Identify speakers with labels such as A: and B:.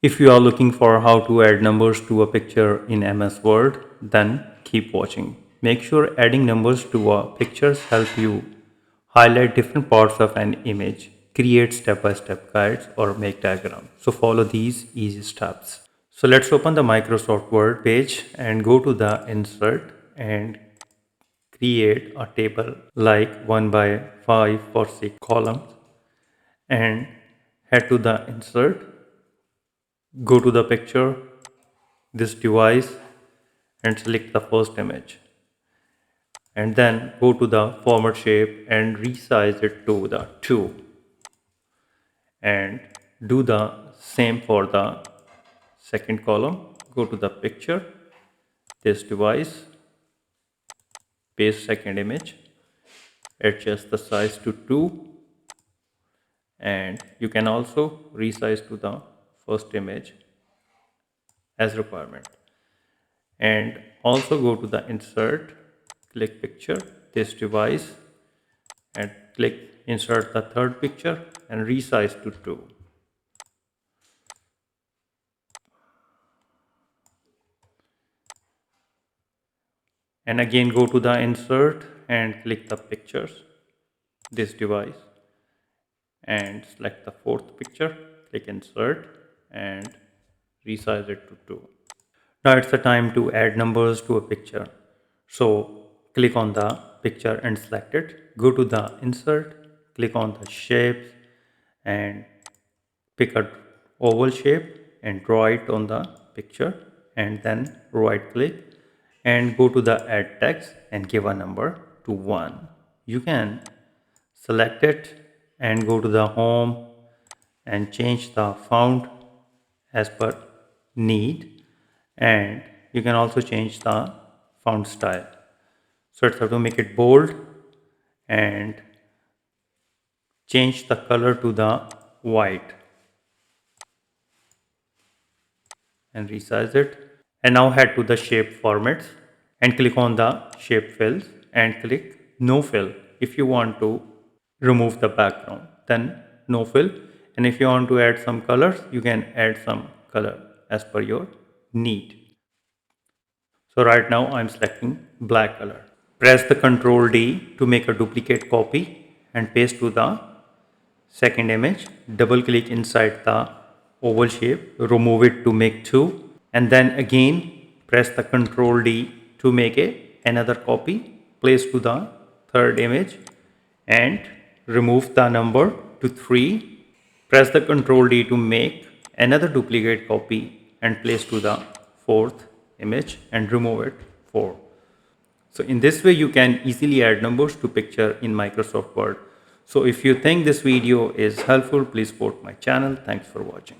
A: If you are looking for how to add numbers to a picture in MS Word, then keep watching. Make sure adding numbers to a pictures help you highlight different parts of an image, create step-by-step guides or make diagrams. So follow these easy steps. So let's open the Microsoft Word page and go to the insert and create a table like 1 by 5 or 6 columns and head to the insert, go to the picture, this device and select the first image and then go to the format shape and resize it to the 2 and do the same for the second column. Go to the picture, this device, paste second image, adjust the size to 2 and you can also resize to the first image as requirement. And also go to the insert, click picture, this device and click insert the third picture and resize to 2. And again go to the insert and click the pictures, this device and select the fourth picture, click insert and resize it to 2. Now it's the time to add numbers to a picture. So click on the picture and select it. Go to the insert, click on the shapes and pick a oval shape and draw it on the picture and then right click and go to the add text and give a number to 1. You can select it and go to the home and change the font as per need and you can also change the font style. So it's have to make it bold and change the color to the white and resize it. And now head to the shape formats and click on the shape fills and click no fill. If you want to remove the background, then no fill. And if you want to add some colors, you can add some color as per your need. So right now I'm selecting black color. Press the Ctrl D to make a duplicate copy and paste to the second image. Double click inside the oval shape, remove it to make 2 and then again press the Ctrl D to make another copy, place to the third image and remove the number to 3. Press the Ctrl D to make another duplicate copy and place to the fourth image and remove it 4. So in this way you can easily add numbers to picture in Microsoft Word. So if you think this video is helpful, please support my channel. Thanks for watching.